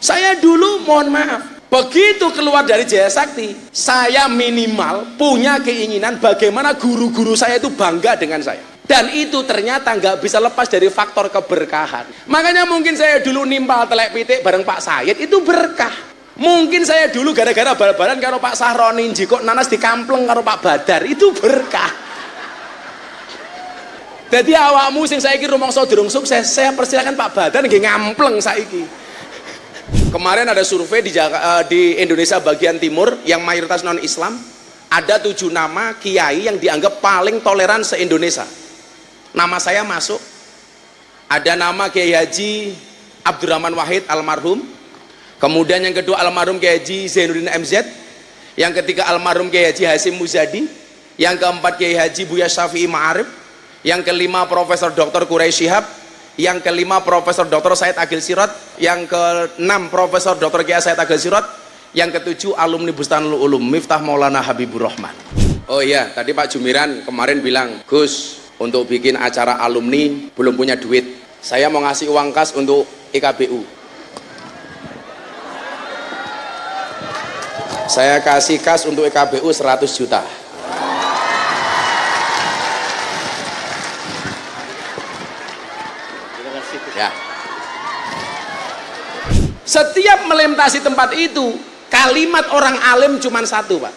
Saya dulu mohon maaf, begitu keluar dari Jaya Sakti, saya minimal punya keinginan bagaimana guru-guru saya itu bangga dengan saya. Dan itu ternyata nggak bisa lepas dari faktor keberkahan. Makanya mungkin saya dulu nimpal telek pitik bareng Pak Said itu berkah. Mungkin saya dulu gara-gara bal-balan karo Pak Sahroni jikok nanas dikampleng karo Pak Badar itu berkah. Jadi awakmu sing saiki rumangsa durung sukses, saya persilakan Pak Badar nggih ngampleng saiki. Kemarin ada survei di Indonesia bagian timur yang mayoritas non Islam, ada 7 nama kiai yang dianggap paling toleran se-Indonesia. Nama saya masuk. Ada nama Kiai Haji Abdurrahman Wahid almarhum, kemudian yang kedua almarhum Kiai Haji Zainuddin MZ, yang ketiga almarhum Kiai Haji Hasyim Muzadi, yang keempat Kiai Haji Buya Syafi'i Ma'arif, yang kelima Profesor Dr. Quraisy Shihab, yang kelima Profesor Dr. Said Agil Sirot, yang keenam Profesor Dr. Kiai Said Agil Sirot, yang ketujuh alumni Bustanul Ulum Miftah Maulana Habibur Rahman. Oh iya, tadi Pak Jumiran kemarin bilang, Gus, untuk bikin acara alumni belum punya duit, saya mau ngasih uang kas untuk IKBU. Saya kasih kas untuk IKBU 100 juta. Ya. Setiap melintasi tempat itu, kalimat orang alim cuma satu, Pak.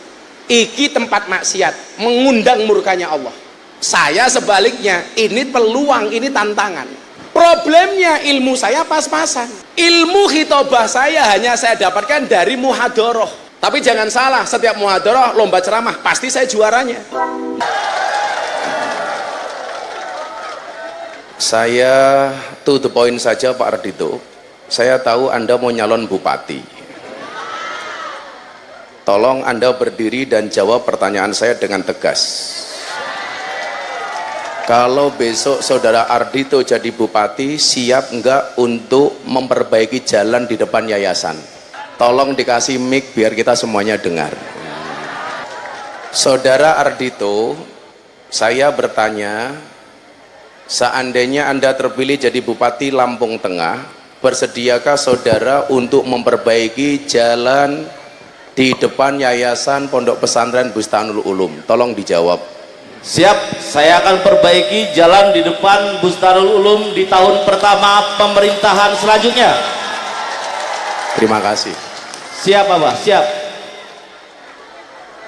Iki tempat maksiat, mengundang murkanya Allah. Saya sebaliknya, ini peluang, ini tantangan. Problemnya ilmu saya pas-pasan. Ilmu khitobah saya hanya saya dapatkan dari muhadoroh. Tapi jangan salah, setiap muhadoroh lomba ceramah pasti saya juaranya. Saya to the point saja Pak Ardhito. Saya tahu Anda mau nyalon bupati. Tolong Anda berdiri dan jawab pertanyaan saya dengan tegas. Kalau besok saudara Ardhito jadi bupati, siap enggak untuk memperbaiki jalan di depan yayasan? Tolong dikasih mic biar kita semuanya dengar. Saudara Ardhito, saya bertanya, seandainya Anda terpilih jadi bupati Lampung Tengah, bersediakah saudara untuk memperbaiki jalan di depan yayasan Pondok Pesantren Bustanul Ulum? Tolong dijawab. Siap, saya akan perbaiki jalan di depan Bustanul Ulum di tahun pertama pemerintahan selanjutnya. Terima kasih. Siap Bapak, siap.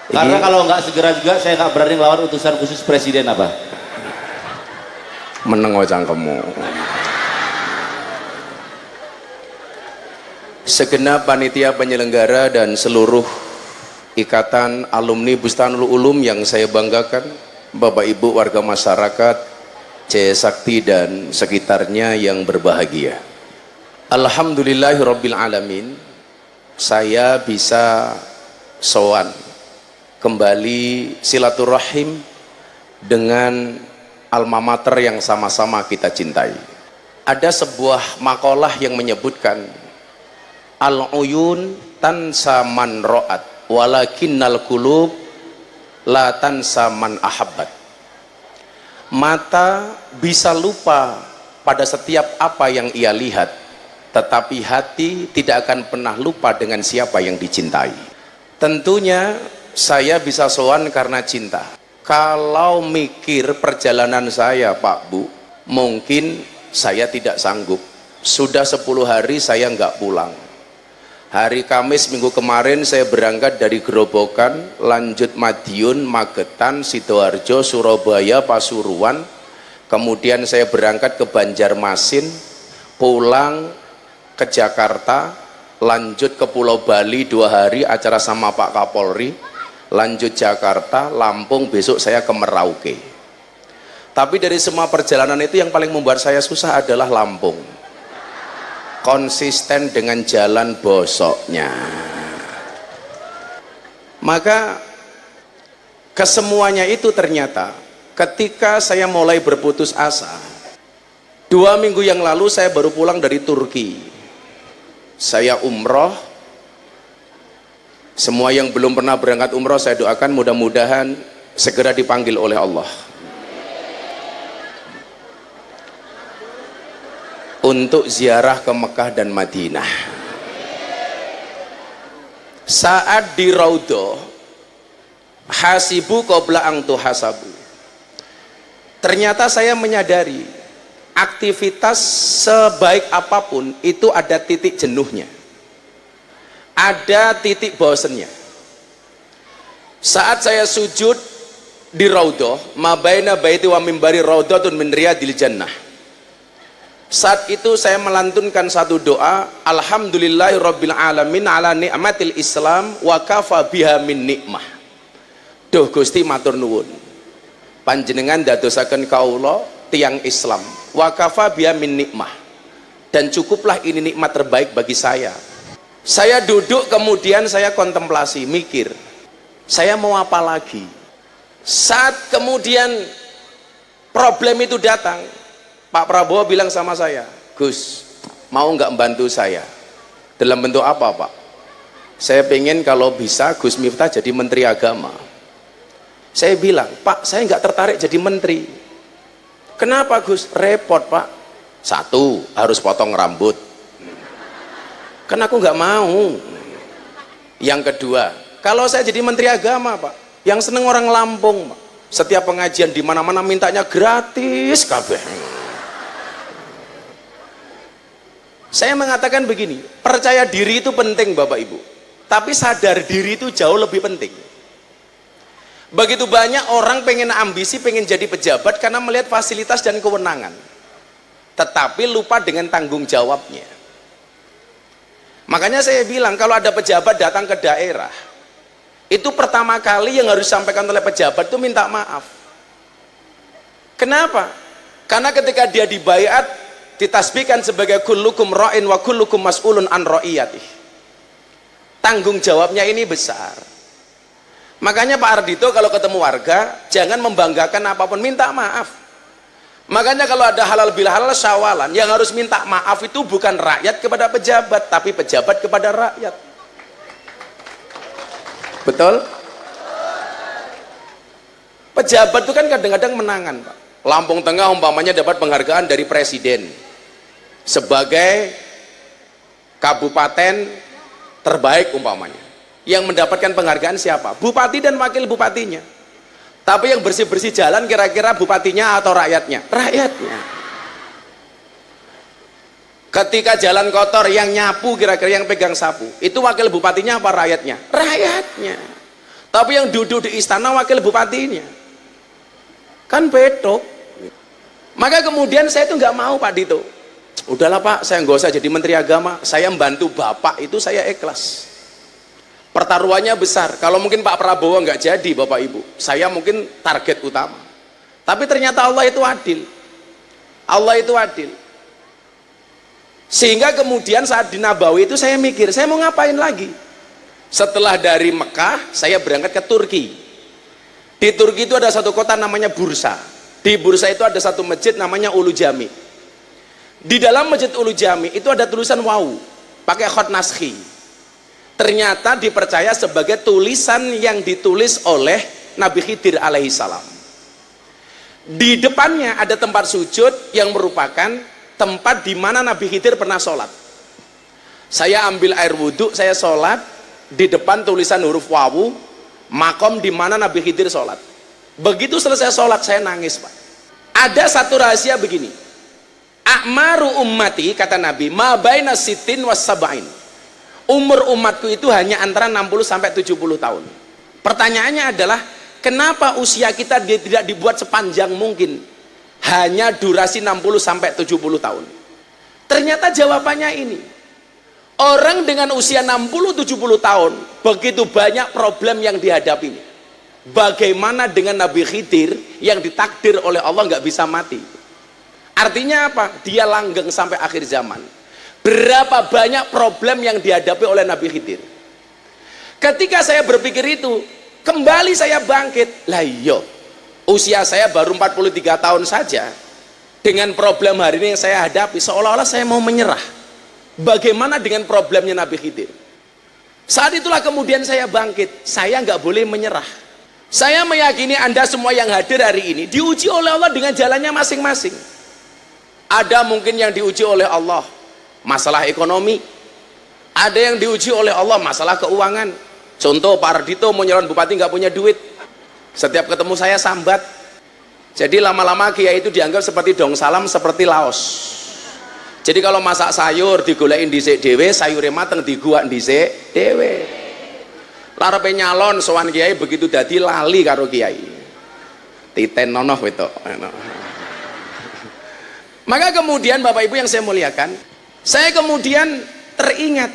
Karena kalau nggak segera juga saya nggak berani lawan utusan khusus presiden apa. Meneng cangkemmu. Segenap panitia penyelenggara dan seluruh ikatan alumni Bustanul Ulum yang saya banggakan, Bapak Ibu warga masyarakat Jaya Sakti dan sekitarnya yang berbahagia. Alhamdulillahirabbil alamin, saya bisa sowan kembali silaturahim dengan alma mater yang sama-sama kita cintai. Ada sebuah makalah yang menyebutkan al-uyun tansa man ra'at walakinnal qulub la tansa man ahabbat. Mata bisa lupa pada setiap apa yang ia lihat, tetapi hati tidak akan pernah lupa dengan siapa yang dicintai. Tentunya saya bisa sowan karena cinta. Kalau mikir perjalanan saya Pak Bu, mungkin saya tidak sanggup. Sudah 10 hari saya nggak pulang. Hari Kamis minggu kemarin saya berangkat dari Grobogan, lanjut Madiun, Magetan, Sidoarjo, Surabaya, Pasuruan. Kemudian saya berangkat ke Banjarmasin, pulang ke Jakarta, lanjut ke Pulau Bali 2 hari acara sama Pak Kapolri, lanjut Jakarta, Lampung, besok saya ke Merauke. Tapi dari semua perjalanan itu yang paling membuat saya susah adalah Lampung. Konsisten dengan jalan bosoknya. Maka kesemuanya itu ternyata ketika saya mulai berputus asa, 2 minggu yang lalu saya baru pulang dari Turki. Saya umroh. Semua yang belum pernah berangkat umroh saya doakan mudah-mudahan segera dipanggil oleh Allah untuk ziarah ke Mekah dan Madinah. saat di raudhah, hasibu qabla ang tuhasabu. Ternyata saya menyadari aktivitas sebaik apapun itu ada titik jenuhnya, ada titik bosennya. Saat saya sujud di raudhah, ma baina baiti wa mimbari raudhatun min riyadil jannah, saat itu saya melantunkan satu doa, alhamdulillahi rabbil alamin ala ni'matil islam wa kafa biha min nikmah. Duh Gusti matur nuwun, panjenengan dadosaken kaula tiang Islam, wa kafa biha min nikmah, dan cukuplah ini nikmat terbaik bagi saya. Saya duduk, kemudian saya kontemplasi, mikir, saya mau apa lagi? Saat kemudian problem itu datang, Pak Prabowo bilang sama saya, Gus, mau nggak membantu saya? Dalam bentuk apa, Pak? Saya pengen kalau bisa Gus Miftah jadi Menteri Agama. Saya bilang, Pak, saya nggak tertarik jadi menteri. Kenapa, Gus? Repot, Pak. Satu, harus potong rambut. Kan aku nggak mau. Yang kedua, kalau saya jadi Menteri Agama, Pak, yang seneng orang Lampung, Pak. Setiap pengajian di mana-mana mintanya gratis kabeh. Saya mengatakan begini, percaya diri itu penting Bapak Ibu, tapi sadar diri itu jauh lebih penting. Begitu banyak orang pengen ambisi, pengen jadi pejabat karena melihat fasilitas dan kewenangan, tetapi lupa dengan tanggung jawabnya. Makanya saya bilang, kalau ada pejabat datang ke daerah, itu pertama kali yang harus disampaikan oleh pejabat itu minta maaf. Kenapa? Karena ketika dia dibaiat, ditasbihkan sebagai kullukum ra'in wa kullukum mas'ulun an ra'iyatih, tanggung jawabnya ini besar. Makanya Pak Ardhito kalau ketemu warga jangan membanggakan apapun, minta maaf. Makanya kalau ada halal bil halal syawalan, yang harus minta maaf itu bukan rakyat kepada pejabat, tapi pejabat kepada rakyat. Betul? Pejabat itu kan kadang-kadang menangan, Pak. Lampung Tengah umpamanya dapat penghargaan dari presiden sebagai kabupaten terbaik umpamanya. Yang mendapatkan penghargaan siapa? Bupati dan wakil bupatinya. Tapi yang bersih-bersih jalan kira-kira bupatinya atau rakyatnya? Rakyatnya. Ketika jalan kotor, yang nyapu kira-kira, yang pegang sapu, itu wakil bupatinya apa rakyatnya? Rakyatnya. Tapi yang duduk di istana wakil bupatinya. Kan bedok. Maka kemudian saya itu nggak mau, Pak Dito. Udahlah Pak, saya nggak usah jadi Menteri Agama, saya membantu Bapak itu saya ikhlas. Pertaruhannya besar. Kalau mungkin Pak Prabowo nggak jadi, Bapak Ibu, saya mungkin target utama. Tapi ternyata Allah itu adil. Allah itu adil. Sehingga kemudian saat di Nabawi itu saya mikir, saya mau ngapain lagi? Setelah dari Mekah, saya berangkat ke Turki. Di Turki itu ada satu kota namanya Bursa. Di Bursa itu ada satu masjid namanya Ulu Jami. Di dalam masjid Ulu Jami itu ada tulisan wawu pakai khot naskhi. Ternyata dipercaya sebagai tulisan yang ditulis oleh Nabi Khidir alaihissalam. Di depannya ada tempat sujud yang merupakan tempat di mana Nabi Khidir pernah sholat. Saya ambil air wudhu, saya sholat di depan tulisan huruf wawu, makom di mana Nabi Khidir sholat. Begitu selesai sholat saya nangis, Pak. Ada satu rahasia begini, a'maru ummati, kata Nabi, ma baina sitin was sab'in. Umur umatku itu hanya antara 60 sampai 70 tahun. Pertanyaannya adalah, kenapa usia kita tidak dibuat sepanjang mungkin? Hanya durasi 60 sampai 70 tahun. Ternyata jawabannya ini. Orang dengan usia 60-70 tahun, begitu banyak problem yang dihadapinya. Bagaimana dengan Nabi Khidir yang ditakdir oleh Allah nggak bisa mati? Artinya apa? Dia langgeng sampai akhir zaman. Berapa banyak problem yang dihadapi oleh Nabi Khidir. Ketika saya berpikir itu, kembali saya bangkit. Lah iya, usia saya baru 43 tahun saja, dengan problem hari ini yang saya hadapi, seolah-olah saya mau menyerah. Bagaimana dengan problemnya Nabi Khidir? Saat itulah kemudian saya bangkit. Saya nggak boleh menyerah. Saya meyakini Anda semua yang hadir hari ini diuji oleh Allah dengan jalannya masing-masing. Ada mungkin yang diuji oleh Allah masalah ekonomi, Ada yang diuji oleh Allah masalah keuangan. Contoh Pak Ardito mau nyalon bupati nggak punya duit. Setiap ketemu saya sambat. Jadi lama-lama kiai itu dianggap seperti dong salam, seperti Laos. Jadi kalau masak sayur digolekin dhisik dhewe, sayure mateng diguak dhisik dhewe. Larepe nyalon sowan kiai begitu dadi lali karo kiai. Titen nonoh wetok. Maka kemudian Bapak Ibu yang saya muliakan, saya kemudian teringat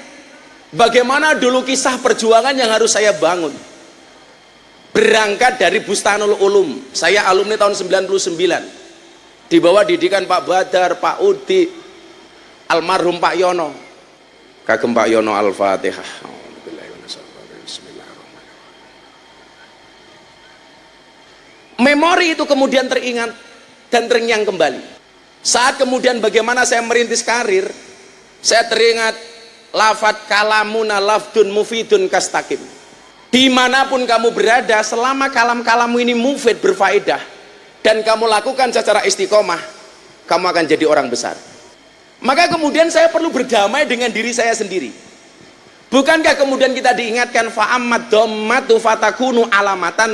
bagaimana dulu kisah perjuangan yang harus saya bangun. Berangkat dari Bustanul Ulum, saya alumni tahun 99, di bawah didikan Pak Badar, Pak Udi, almarhum Pak Yono, kagem Pak Yono. Al-Fatihah. Memori itu kemudian teringat dan terngiang kembali. Saat kemudian bagaimana saya merintis karir, saya teringat lafadz kalamuna lafdun mufidun kastakim. Dimanapun kamu berada, selama kalam-kalamu ini mufid, berfaedah, dan kamu lakukan secara istiqomah, kamu akan jadi orang besar. Maka kemudian saya perlu berdamai dengan diri saya sendiri. Bukankah kemudian kita diingatkan fa'ammad dhammatu fatakunu alamatan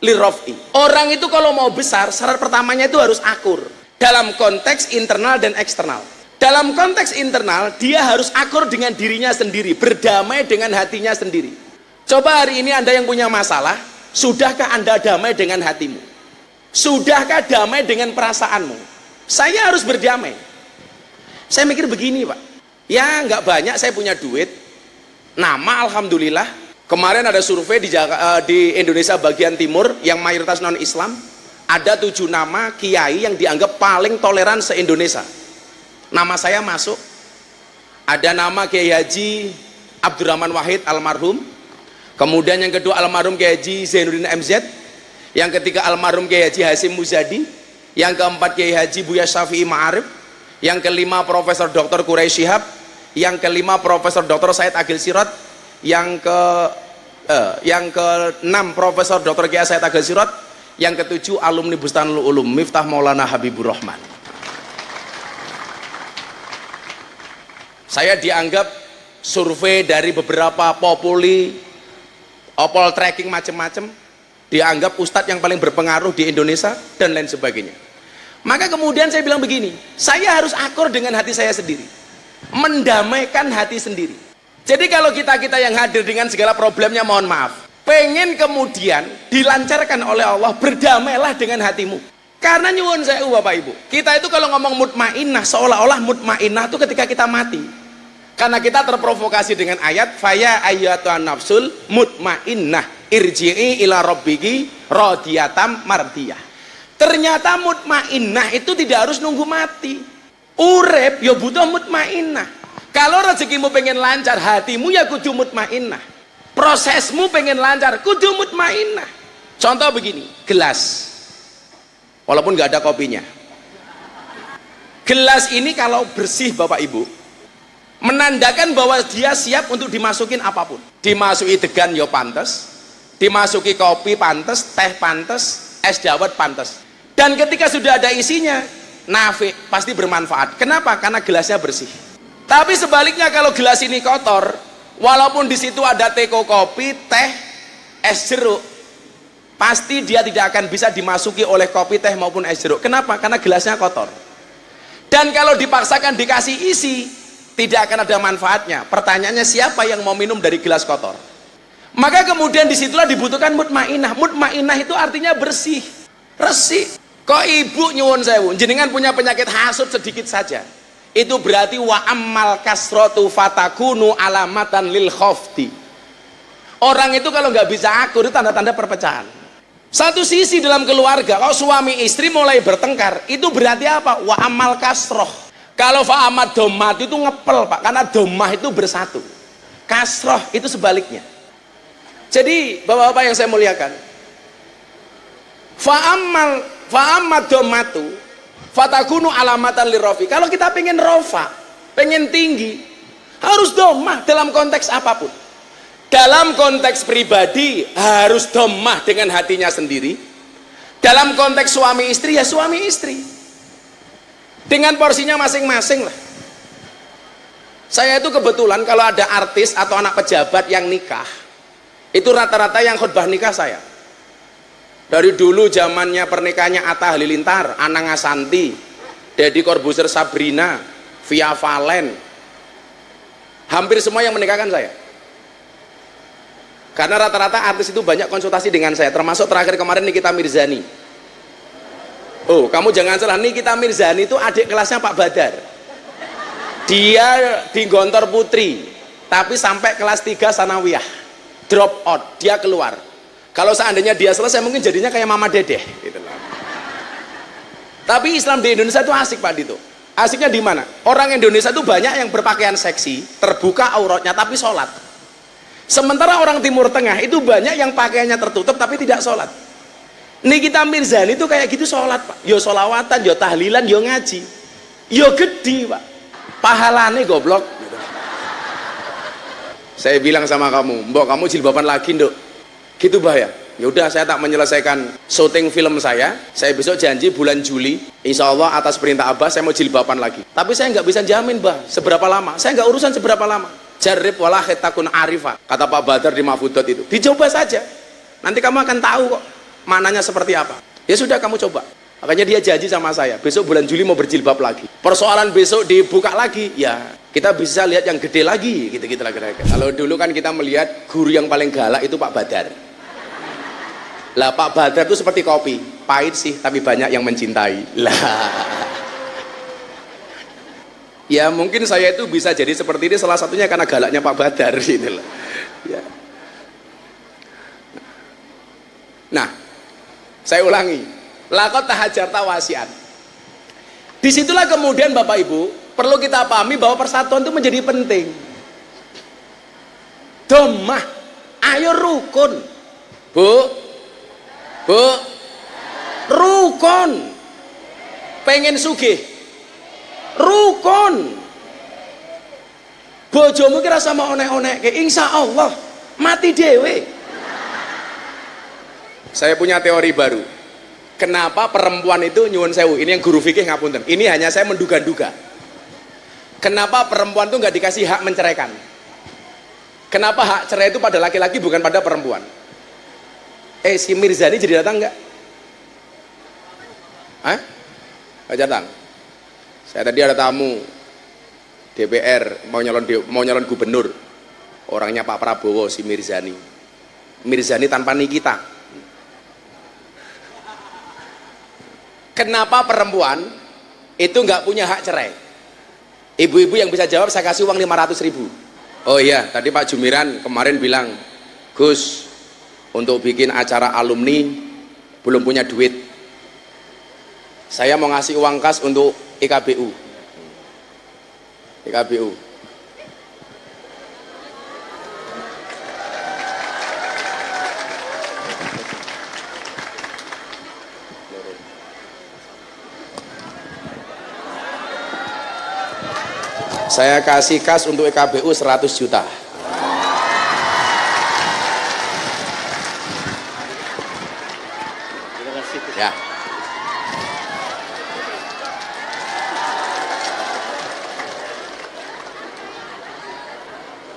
lirraf'i. Orang itu kalau mau besar, syarat pertamanya itu harus akur dalam konteks internal dan eksternal. Dalam konteks internal, dia harus akur dengan dirinya sendiri, berdamai dengan hatinya sendiri. Coba hari ini Anda yang punya masalah, sudahkah Anda damai dengan hatimu? Sudahkah damai dengan perasaanmu? Saya harus berdamai. Saya mikir begini Pak, ya nggak banyak saya punya duit, nama alhamdulillah. Kemarin ada survei di Indonesia bagian timur yang mayoritas non Islam, ada 7 nama kiai yang dianggap paling toleran se-Indonesia. Nama saya masuk. Ada nama Kiai Haji Abdurrahman Wahid almarhum, kemudian yang kedua almarhum Kiai Haji Zainuddin MZ, yang ketiga almarhum Kiai Haji Hasyim Muzadi, yang keempat Kiai Haji Buya Syafi'i Ma'arif, yang kelima Profesor Dr. Quraisy Shihab, yang kelima Profesor Dr. Said Agil Sirot, yang keenam Profesor Dr. Kiai Said Agil Sirot, yang ketujuh alumni Bustanul Ulum Miftah Maulana Habibur Rahman. Saya dianggap survei dari beberapa populi, opol tracking macam-macam, dianggap ustadz yang paling berpengaruh di Indonesia dan lain sebagainya. Maka kemudian saya bilang begini, saya harus akur dengan hati saya sendiri, mendamaikan hati sendiri. Jadi kalau kita yang hadir dengan segala problemnya, mohon maaf, pengen kemudian dilancarkan oleh Allah, berdamailah dengan hatimu. Karena nyuwun saya Bapak Ibu, kita itu kalau ngomong mutmainnah, seolah-olah mutmainnah itu ketika kita mati. Karena kita terprovokasi dengan ayat faya ayyatuhan nafsul mutmainnah irji'i ila rabbiki radiyatam mardiyah. Ternyata mutmainnah itu tidak harus nunggu mati. Urip ya butuh mutmainnah. Kalau rezekimu pengen lancar, hatimu ya kudu mutmainnah. Prosesmu pengen lancar, kudu mutmainnah. Contoh begini, gelas. Walaupun nggak ada kopinya, gelas ini kalau bersih Bapak Ibu, menandakan bahwa dia siap untuk dimasukin apapun. Dimasuki degan ya pantes, dimasuki kopi pantes, teh pantes, es dawet pantes. Dan ketika sudah ada isinya, nafi, pasti bermanfaat. Kenapa? Karena gelasnya bersih. Tapi sebaliknya kalau gelas ini kotor, walaupun di situ ada teko kopi, teh, es jeruk, pasti dia tidak akan bisa dimasuki oleh kopi, teh maupun es jeruk. Kenapa? Karena gelasnya kotor. Dan kalau dipaksakan dikasih isi, tidak akan ada manfaatnya. Pertanyaannya, siapa yang mau minum dari gelas kotor? Maka kemudian disitulah dibutuhkan mutmainnah. Mutmainnah itu artinya bersih, resik. Kok ibu nyuwun sewu, jenengan punya penyakit hasut sedikit saja, itu berarti wa ammal kasratu fatakunu alamatan lil khofti. Orang itu kalau nggak bisa akur itu tanda-tanda perpecahan. Satu sisi dalam keluarga, kalau suami istri mulai bertengkar, itu berarti apa? Wa amal kasroh. Kalau fa'amad dommat itu ngepel Pak, karena domah itu bersatu. Kasroh itu sebaliknya. Jadi Bapak-bapak yang saya muliakan, fa'amad dommatu fatakunu alamatan lirrofi. Kalau kita pengen rofa, pengen tinggi, harus domah dalam konteks apapun. Dalam konteks pribadi harus domah dengan hatinya sendiri. Dalam konteks suami istri ya suami istri, dengan porsinya masing-masing lah. Saya itu kebetulan kalau ada artis atau anak pejabat yang nikah, itu rata-rata yang khutbah nikah saya. Dari dulu zamannya pernikahannya Atta Halilintar, Anang Ashanty, Deddy Corbuzier, Sabrina, Via Valen, hampir semua yang menikahkan saya. Karena rata-rata artis itu banyak konsultasi dengan saya, termasuk terakhir kemarin Nikita Mirzani. Oh, kamu jangan salah, Nikita Mirzani itu adik kelasnya Pak Badar. Dia di Gontor Putri, tapi sampai kelas 3 sanawiyah, drop out, dia keluar. Kalau seandainya dia selesai, mungkin jadinya kayak Mama Dedeh gitu loh. Tapi Islam di Indonesia itu asik Pak Dito. Asiknya di mana? Orang Indonesia itu banyak yang berpakaian seksi, terbuka auratnya tapi sholat. Sementara orang Timur Tengah itu banyak yang pakaiannya tertutup tapi tidak sholat. Nikita Mirzani itu kayak gitu sholat Pak. Yo sholawatan, yo tahlilan, yo ngaji, yo gede Pak. Pahalane goblok. Saya bilang sama kamu, mbok kamu jilbaban lagi nduk. Gitu bahaya. Ya udah, saya tak menyelesaikan syuting film saya besok janji bulan Juli insya Allah atas perintah Abah saya mau jilbaban lagi. Tapi saya nggak bisa jamin Bah seberapa lama, saya nggak urusan seberapa lama. Jarib walah takun arifah, kata Pak Badar di Mahfudot itu. Dicoba saja, nanti kamu akan tahu kok maknanya seperti apa. Ya sudah, kamu coba. Makanya dia janji sama saya besok bulan Juli mau berjilbab lagi. Persoalan besok dibuka lagi, ya kita bisa lihat yang gede lagi gitu-gitu lagi. Kalau dulu kan kita melihat guru yang paling galak itu Pak Badar. Lah Pak Badar itu seperti kopi, pahit sih tapi banyak yang mencintai. Lah ya mungkin saya itu bisa jadi seperti ini salah satunya karena galaknya Pak Badar gitu loh ya. Nah, saya ulangi, lakot tahajar tawasian. Disitulah kemudian Bapak Ibu perlu kita pahami bahwa persatuan itu menjadi penting. Domah, ayo rukun Bu, rukun. Pengen sugih, rukun. Bojomu kira sama onek-onek ke, insya Allah mati dewe. Saya punya teori baru. Kenapa perempuan itu nyuwun sewu? Ini yang guru fikih ngapunten. Ini hanya saya menduga-duga. Kenapa perempuan itu nggak dikasih hak menceraikan? Kenapa hak cerai itu pada laki-laki bukan pada perempuan? Si Mirzani jadi datang nggak? Nggak datang. Saya tadi ada tamu DPR mau nyalon gubernur, orangnya Pak Prabowo, si Mirzani. Mirzani tanpa Nikita. Kenapa perempuan itu nggak punya hak cerai? Ibu-ibu yang bisa jawab saya kasih uang 500.000. Oh iya, tadi Pak Jumiran kemarin bilang, Gus, untuk bikin acara alumni belum punya duit, saya mau ngasih uang kas untuk IKBU. Saya kasih kas untuk IKBU 100 juta. Ya.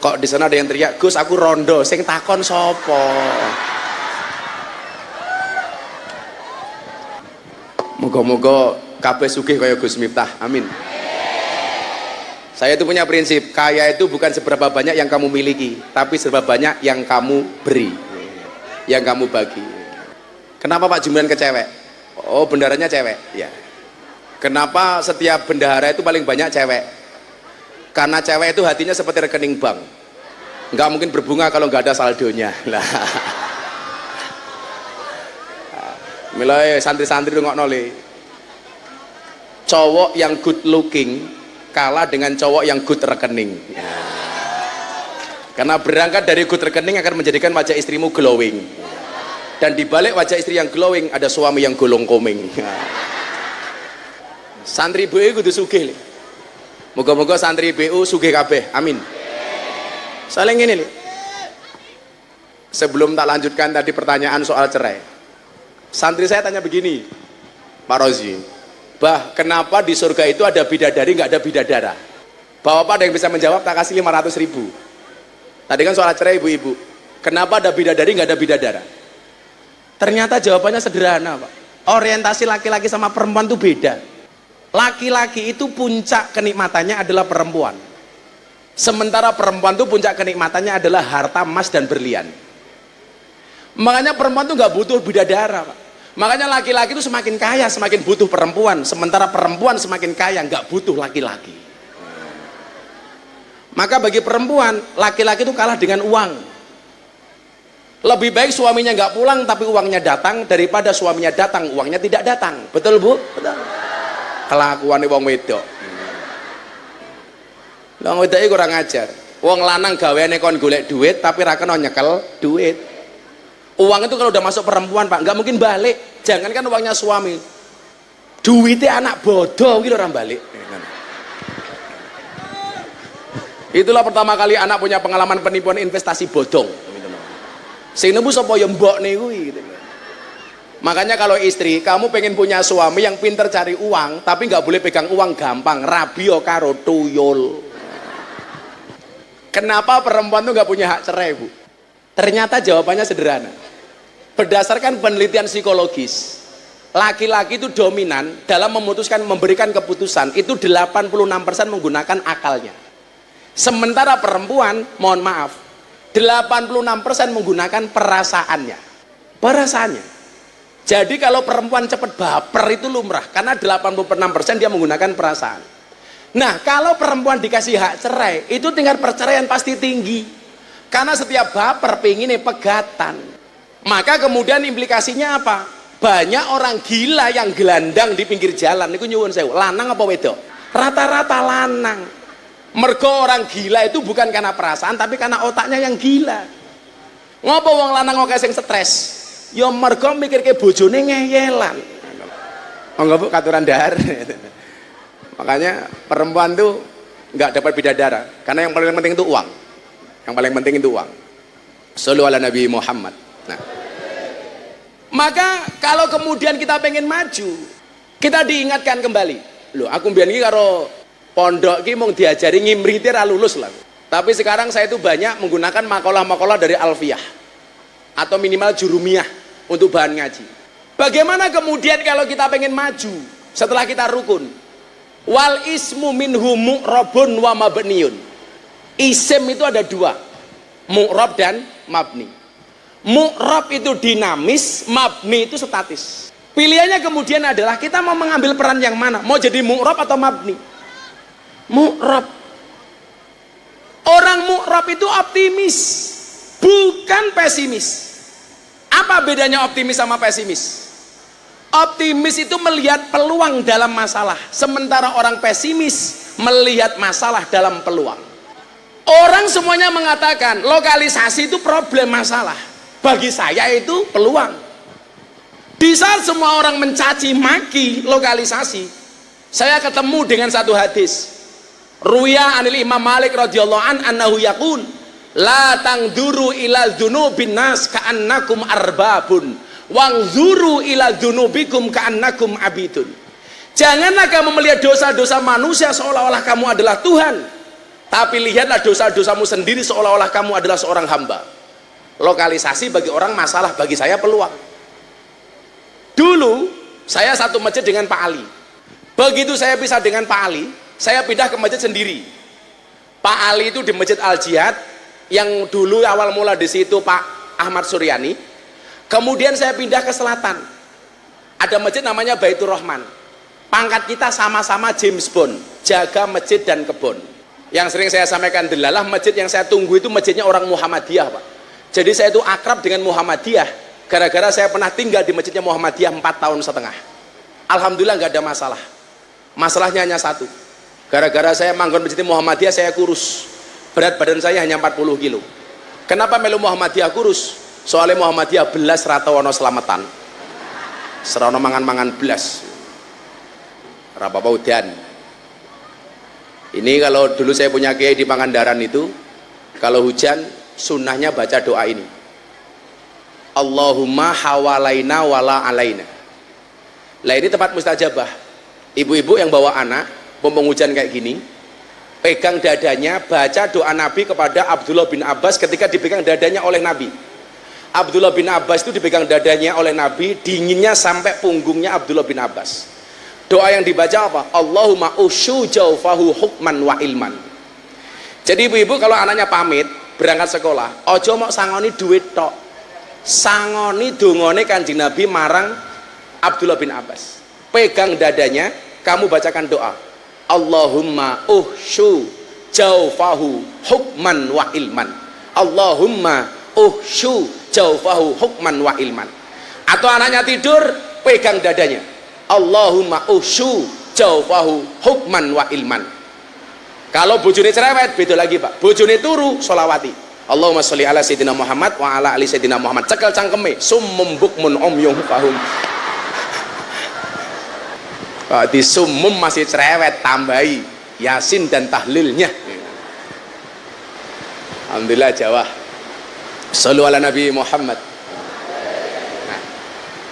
Kok di sana ada yang teriak, Gus aku rondo, sing takon sopo? Moga-moga kabeh sugih kaya Gus Miftah, amin. Saya itu punya prinsip, kaya itu bukan seberapa banyak yang kamu miliki, tapi seberapa banyak yang kamu beri, yang kamu bagi. Kenapa Pak Jumiran ke cewek? Oh, bendaharanya cewek, ya. Kenapa setiap bendahara itu paling banyak cewek? Karena cewek itu hatinya seperti rekening bank, nggak mungkin berbunga kalau nggak ada saldonya. Lah, mulai santri-santri nggak nole. Cowok yang good looking kalah dengan cowok yang good rekening. Karena berangkat dari good rekening akan menjadikan wajah istrimu glowing. Dan di balik wajah istri yang glowing ada suami yang golong komeng. Santri BU kudu sugih. Moga-moga santri BU sugih kabeh. Amin. Saling ini. Sebelum tak lanjutkan tadi pertanyaan soal cerai. Santri saya tanya begini, Pak Rozi, Bah, kenapa di surga itu ada bidadari nggak ada bidadara? Bapak ada yang bisa menjawab? Tak kasih 500.000. Tadi kan soal cerai ibu-ibu. Kenapa ada bidadari nggak ada bidadara? Ternyata jawabannya sederhana, Pak. Orientasi laki-laki sama perempuan itu beda. Laki-laki itu puncak kenikmatannya adalah perempuan. Sementara perempuan itu puncak kenikmatannya adalah harta emas dan berlian. Makanya perempuan itu nggak butuh bidadara, Pak. Makanya laki-laki itu semakin kaya semakin butuh perempuan. Sementara perempuan semakin kaya nggak butuh laki-laki. Maka bagi perempuan, laki-laki itu kalah dengan uang. Lebih baik suaminya nggak pulang tapi uangnya datang daripada suaminya datang uangnya tidak datang. Betul, Bu? Betul. Kelakuan wong wedok. Wong wedok iki kurang ajar. Wong lanang gaweane kon golek duit tapi ra kena nyekel duit. Uang itu kalau udah masuk perempuan, Pak, nggak mungkin balik. Jangankan uangnya suami. Duitnya anak bodoh iki lho ora balik. Itulah pertama kali anak punya pengalaman penipuan investasi bodong. Sing nebu sapa ya mbokne kuwi gitu. Makanya kalau istri, kamu pengen punya suami yang pinter cari uang, tapi nggak boleh pegang uang gampang, rabio karo tuyul. Kenapa perempuan tuh nggak punya hak cerai, Bu? Ternyata jawabannya sederhana. Berdasarkan penelitian psikologis, laki-laki itu dominan dalam memutuskan memberikan keputusan itu 86% menggunakan akalnya. Sementara perempuan, mohon maaf, 86% menggunakan perasaannya. Perasaannya. Jadi kalau perempuan cepat baper itu lumrah, karena 86% dia menggunakan perasaan. Nah, kalau perempuan dikasih hak cerai, itu tingkat perceraian pasti tinggi. Karena setiap baper pengen pegatan. Maka kemudian implikasinya apa? Banyak orang gila yang gelandang di pinggir jalan. Niku nyuwun sewu, lanang apa wedok? Rata-rata lanang. Mergo orang gila itu bukan karena perasaan tapi karena otaknya yang gila. Ngopo wong lanang kok sing stres? Ya mergo mikirke bojone ngeyelan. Enggak, Bu, katuran dahar. Makanya perempuan tuh nggak dapat bidadara karena yang paling penting itu uang. Yang paling penting itu uang. Shallu ala Nabi Muhammad. Nah, maka kalau kemudian kita pengen maju, kita diingatkan kembali. Loh, aku mbiyen iki karo pondok ki mung diajari ngimrite ra lulus lah. Tapi sekarang saya itu banyak menggunakan makalah-makalah dari Alfiyah atau minimal Jurumiyah untuk bahan ngaji. Bagaimana kemudian kalau kita pengen maju setelah kita rukun? Wal ismu minhu mu'rabun wa mabniyun. Isim itu ada dua, mu'rab dan mabni. Mu'rab itu dinamis, mabni itu statis. Pilihannya kemudian adalah kita mau mengambil peran yang mana? Mau jadi mu'rab atau mabni? Mu'rab. Orang mu'rab itu optimis, bukan pesimis. Apa bedanya optimis sama pesimis? Optimis itu melihat peluang dalam masalah, sementara orang pesimis melihat masalah dalam peluang. Orang semuanya mengatakan lokalisasi itu problem masalah, bagi saya itu peluang. Di saat semua orang mencaci maki lokalisasi, saya ketemu dengan satu hadis. Ruya anil Imam Malik radhiyallahu an annahu yaqul la tangduru ila dzunubin nas ka'annakum arbabun wangzuru ila dzunubikum ka'annakum abidun. Janganlah kamu melihat dosa-dosa manusia seolah-olah kamu adalah Tuhan, tapi lihatlah dosa-dosamu sendiri seolah-olah kamu adalah seorang hamba. Lokalisasi bagi orang masalah, bagi saya peluang. Dulu saya satu masjid dengan Pak Ali. Begitu saya pisah dengan Pak Ali, saya pindah ke masjid sendiri. Pak Ali itu di Masjid Al Jihad, yang dulu awal mula di situ Pak Ahmad Suryani. Kemudian saya pindah ke selatan. Ada masjid namanya Baitur Rahman. Pangkat kita sama-sama James Bond, jaga masjid dan kebun. Yang sering saya sampaikan, delalah masjid yang saya tunggu itu masjidnya orang Muhammadiyah, Pak. Jadi saya itu akrab dengan Muhammadiyah gara-gara saya pernah tinggal di masjidnya Muhammadiyah 4,5 tahun. Alhamdulillah nggak ada masalah. Masalahnya hanya satu. Gara-gara saya manggon masjid Muhammadiyah, saya kurus. Berat badan saya hanya 40 kilo. Kenapa melu Muhammadiyah kurus? Soalnya Muhammadiyah belas rata wono selamatan. Serono mangan-mangan belas. Rapa udan. Ini kalau dulu saya punya kiai di Pangandaran itu, kalau hujan sunnahnya baca doa ini. Allahumma hawalaina wala alaina. Lah ini tempat mustajabah. Ibu-ibu yang bawa anak, mumpung hujan kayak gini, pegang dadanya, baca doa Nabi kepada Abdullah bin Abbas ketika dipegang dadanya oleh Nabi. Abdullah bin Abbas itu dipegang dadanya oleh Nabi, dinginnya sampai punggungnya Abdullah bin Abbas. Doa yang dibaca apa? Allahumma ushu jaufahu hukman wa ilman. Jadi ibu-ibu kalau anaknya pamit berangkat sekolah, ojo mau sangoni duit tok, sangoni dongone Kanjeng Nabi marang Abdullah bin Abbas. Pegang dadanya, kamu bacakan doa, Allahumma uhshu jaufahu hukman wa ilman. Allahumma uhshu jaufahu hukman wa ilman. Atau anaknya tidur, pegang dadanya, Allahumma ushu jaufahu hukman wa ilman. Kalau bojone cerewet beda lagi Pak, bojone turu solawati, Allahumma sholli ala sayyidina Muhammad wa ala ali sayyidina Muhammad, cekel cangkeme summum bukmun umyum fahum. Di summum masih cerewet, tambahi yasin dan tahlilnya. Alhamdulillah Jawa. Shallu ala Nabi Muhammad.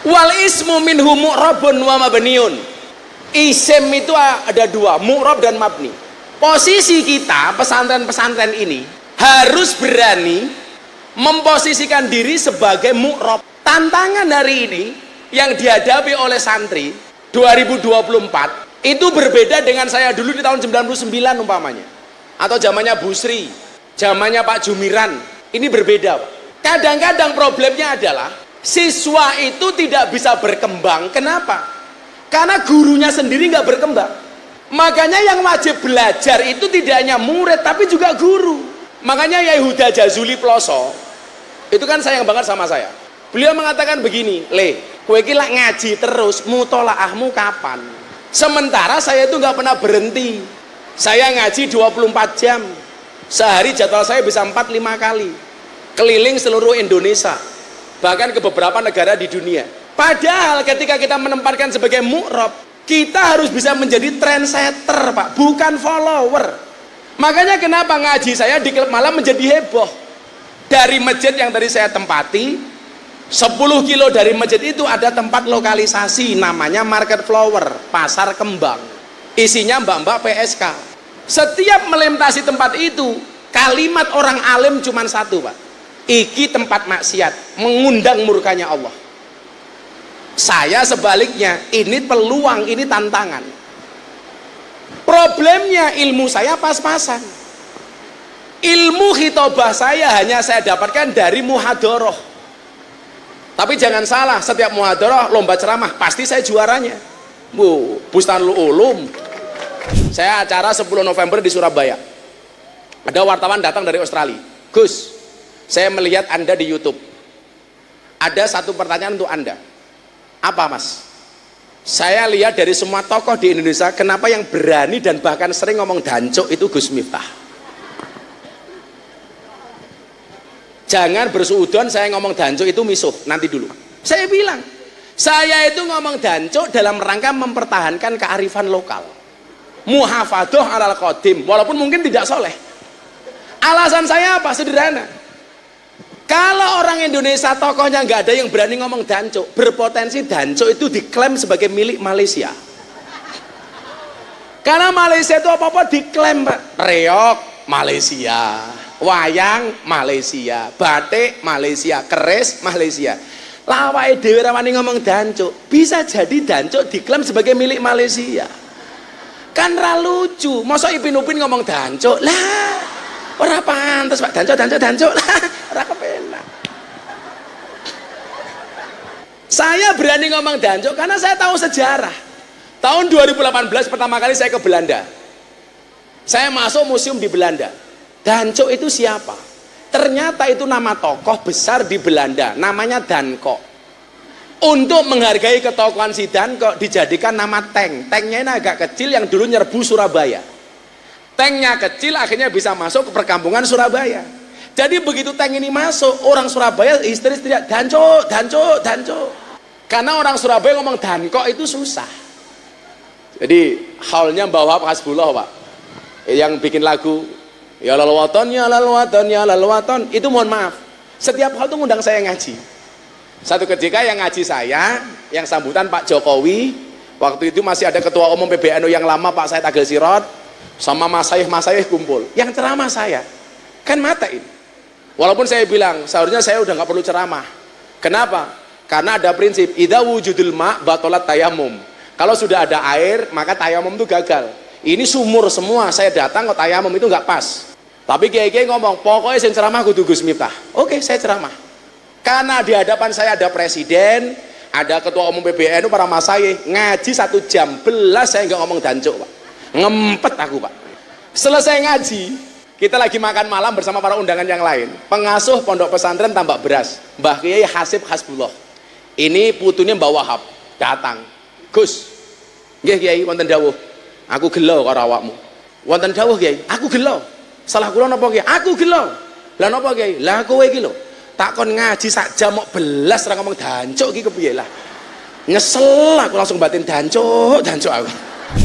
Wal ismu minhu mu'rabun wa mabniun. Isim itu ada dua, mu'rab dan mabni. Posisi kita pesantren-pesantren ini harus berani memposisikan diri sebagai mu'rab. Tantangan hari ini yang dihadapi oleh santri 2024 itu berbeda dengan saya dulu di tahun 99 umpamanya, atau zamannya Bu Sri, zamannya Pak Jumiran. Ini berbeda Pak. Kadang-kadang problemnya adalah siswa itu tidak bisa berkembang. Kenapa? Karena gurunya sendiri nggak berkembang. Makanya yang wajib belajar itu tidak hanya murid tapi juga guru. Makanya Yai Huda Jazuli Ploso itu kan sayang banget sama saya. Beliau mengatakan begini, Le, kowe iki lak ngaji terus, mutolaahmu kapan? Sementara saya itu nggak pernah berhenti. Saya ngaji 24 jam. Sehari jadwal saya bisa 4-5 kali. Keliling seluruh Indonesia, bahkan ke beberapa negara di dunia. Padahal ketika kita menempatkan sebagai mu'rab, kita harus bisa menjadi trendsetter Pak, bukan follower. Makanya kenapa ngaji saya di klub malam menjadi heboh. Dari masjid yang tadi saya tempati, 10 kilo dari masjid itu ada tempat lokalisasi namanya Market Flower, pasar kembang. Isinya mbak-mbak PSK. Setiap melintasi tempat itu, kalimat orang alim cuma satu Pak, iki tempat maksiat, mengundang murkanya Allah. Saya sebaliknya, ini peluang, ini tantangan. Problemnya ilmu saya pas-pasan. Ilmu khitobah saya hanya saya dapatkan dari muhadoroh. Tapi jangan salah, setiap muhadoroh lomba ceramah pasti saya juaranya. Bustanul Ulum. Saya acara 10 November di Surabaya. Ada wartawan datang dari Australia. Gus, saya melihat Anda di YouTube. Ada satu pertanyaan untuk Anda. Apa Mas? Saya lihat dari semua tokoh di Indonesia, kenapa yang berani dan bahkan sering ngomong dancuk itu Gus Miftah? Jangan bersuudon saya ngomong dancuk itu misuh, nanti dulu. Saya bilang, saya itu ngomong dancuk dalam rangka mempertahankan kearifan lokal. Muhafadoh alal qadim, walaupun mungkin tidak soleh. Alasan saya apa? Sederhana. Kalau orang Indonesia tokohnya nggak ada yang berani ngomong dancuk, berpotensi dancuk itu diklaim sebagai milik Malaysia. Karena Malaysia itu apa-apa diklaim Pak. Reok Malaysia, wayang Malaysia, batik Malaysia, keris Malaysia. Lawake dhewe rawani ngomong dancuk, bisa jadi dancuk diklaim sebagai milik Malaysia. Kan ra lucu, masa Ipin Upin ngomong dancuk lah. Ora pantes Pak, dancuk lah, ora kepenak. Saya berani ngomong dancuk karena saya tahu sejarah. Tahun 2018 pertama kali saya ke Belanda. Saya masuk museum di Belanda. Dancuk itu siapa? Ternyata itu nama tokoh besar di Belanda, namanya Danko. Untuk menghargai ketokohan si Danko dijadikan nama tank. Tanknya ini agak kecil yang dulu nyerbu Surabaya. Tanknya kecil akhirnya bisa masuk ke perkampungan Surabaya. Jadi begitu tank ini masuk, orang Surabaya histeris teriak dancuk, dancuk, dancuk. Karena orang Surabaya ngomong Danko itu susah. Jadi haulnya bawa Hasbullah Pak, yang bikin lagu ya lal waton, ya lal waton, ya lal waton, itu mohon maaf, setiap hal itu ngundang saya ngaji. Satu ketika yang ngaji saya, yang sambutan Pak Jokowi, waktu itu masih ada ketua umum PBNU yang lama Pak Said Agil Sirot, sama masayih kumpul, yang ceramah saya kan mata ini. Walaupun saya bilang seharusnya saya udah nggak perlu ceramah. Kenapa? Karena ada prinsip idza wujudul ma batalat tayamum. Kalau sudah ada air maka tayamum itu gagal. Ini sumur semua, saya datang kok tayamum itu nggak pas. Tapi kiai-kiai ngomong pokoknya yang ceramah kudu Gus Miftah. Oke, saya ceramah karena di hadapan saya ada presiden, ada ketua umum PBNU, para masayih. Ngaji 1 jam belas saya nggak ngomong dancuk Pak, ngempet aku Pak. Selesai ngaji, kita lagi makan malam bersama para undangan yang lain. Pengasuh pondok pesantren Tambak Beras, Mbah Kiai Hasib Hasbullah, ini putunya Mbah Wahab datang. Gus, nggih Kiai wonten dawuh. Aku gelo karo awakmu. Wonten dawuh Kiai, aku gelo. Salah kula napa Kiai? Aku gelo. Lah napa Kiai? Lah kowe iki lho, takon ngaji sak jam mok belas ra ngomong dancuk iki kepiye lah. Nyesel aku langsung batin dancuk aku.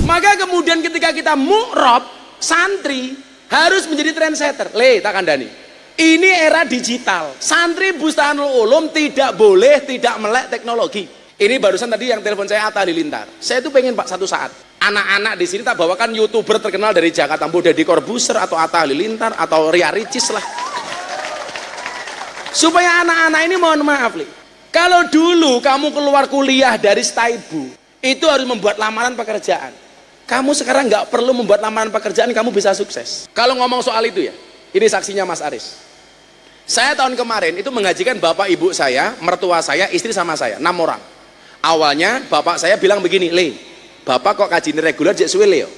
Maka kemudian ketika kita mu'rab, santri harus menjadi trendsetter. Tak kandani. Ini era digital. Santri Bustanul Ulum tidak boleh tidak melek teknologi. Ini barusan tadi yang telepon saya Atta Halilintar. Saya tuh pengen Pak satu saat anak-anak di sini tak bawakan YouTuber terkenal dari Jakarta, Deddy Corbuzier atau Atta Halilintar atau Ria Ricis lah. Supaya anak-anak ini mohon maaf nih. Kalau dulu kamu keluar kuliah dari Staibu, itu harus membuat lamaran pekerjaan. Kamu sekarang nggak perlu membuat lamaran pekerjaan, kamu bisa sukses. Kalau ngomong soal itu ya, ini saksinya Mas Aris. Saya tahun kemarin itu menghajikan bapak ibu saya, mertua saya, istri sama saya, 6 orang. Awalnya bapak saya bilang begini, bapak kok kaji ini reguler jek suwe le yo.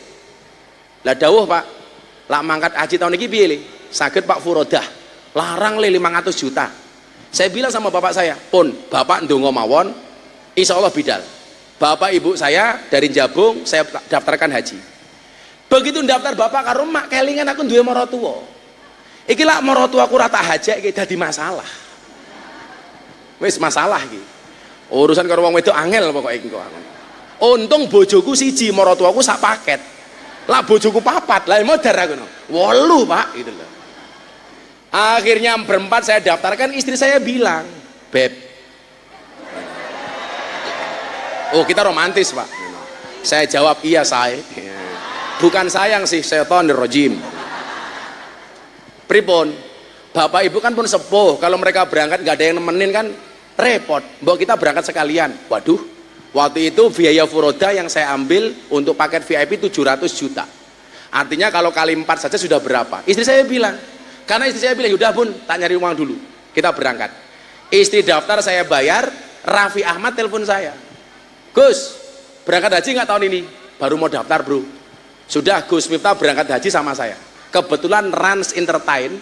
Lah dawuh Pak, lak mangkat haji tahun ini piye le? Saged Pak Furodah, larang le 500 juta. Saya bilang sama bapak saya, pun bapak ndonga mawon, insya Allah bidal. Bapak ibu saya dari Jabung saya daftarkan haji. Begitu daftar bapak karo mak kelingan aku duwe maratuwa. Iki lak maratuwaku ra tak hajek iki dadi masalah. Wis masalah iki. Urusan karo wong wedok angel pokoke iki kok. Untung bojoku siji, maratuwaku sak paket. Lah bojoku 4, lah modar aku no. 8 Pak gitu loh. Akhirnya berempat saya daftarkan, istri saya bilang, "Beb, oh kita romantis Pak." Saya jawab, "Iya saya." Bukan sayang sih, setonir rojim. Pripun? Bapak ibu kan pun sepuh, kalau mereka berangkat nggak ada yang nemenin kan repot. Mbok kita berangkat sekalian. Waduh, waktu itu biaya furoda yang saya ambil untuk paket VIP 700 juta. Artinya kalau kali 4 saja sudah berapa? Istri saya bilang, karena istri saya bilang, "Yaudah Bun, tak nyari uang dulu, kita berangkat." Istri daftar, saya bayar. Raffi Ahmad telepon saya, "Gus, berangkat haji nggak tahun ini?" Baru mau daftar bro. Sudah, Gus Miftah berangkat haji sama saya. Kebetulan Rans Entertain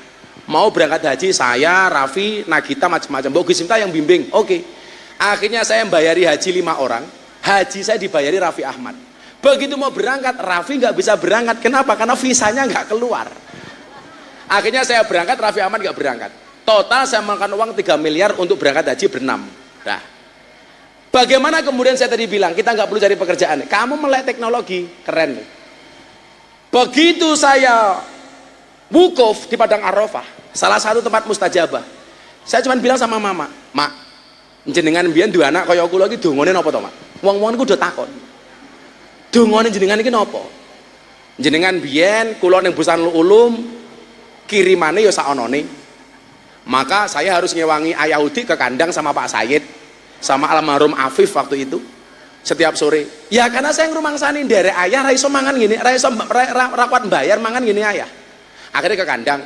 mau berangkat haji, saya, Raffi, Nagita, macam-macam. Mbok Gus Miftah yang bimbing. Oke. Akhirnya saya membayari haji 5 orang. Haji saya dibayari Raffi Ahmad. Begitu mau berangkat, Raffi nggak bisa berangkat. Kenapa? Karena visanya nggak keluar. Akhirnya saya berangkat, Raffi Ahmad nggak berangkat. Total saya makan uang 3 miliar untuk berangkat haji berenam. Nah, bagaimana kemudian saya tadi bilang kita nggak perlu cari pekerjaan. Kamu melek teknologi, keren nih. Begitu saya wukuf di Padang Arafah, salah satu tempat mustajabah, saya cuma bilang sama mama, "Mak, jenengan mbiyen duwe anak kaya kula iki dongane napa to, Mak?" Wong-wong niku udah takon. Dongane jenengan iki napa? Jenengan mbiyen kula ning Bustanul Ulum kirimane ya sakonone. Maka saya harus ngewangi Ayahudi ke kandang sama Pak Said, sama almarhum Afif waktu itu. Setiap sore, ya karena saya ngrumangsani nderek ayah ra iso mangan gini, ra iso ra kuat bayar mangan gini ayah. Akhirnya ke kandang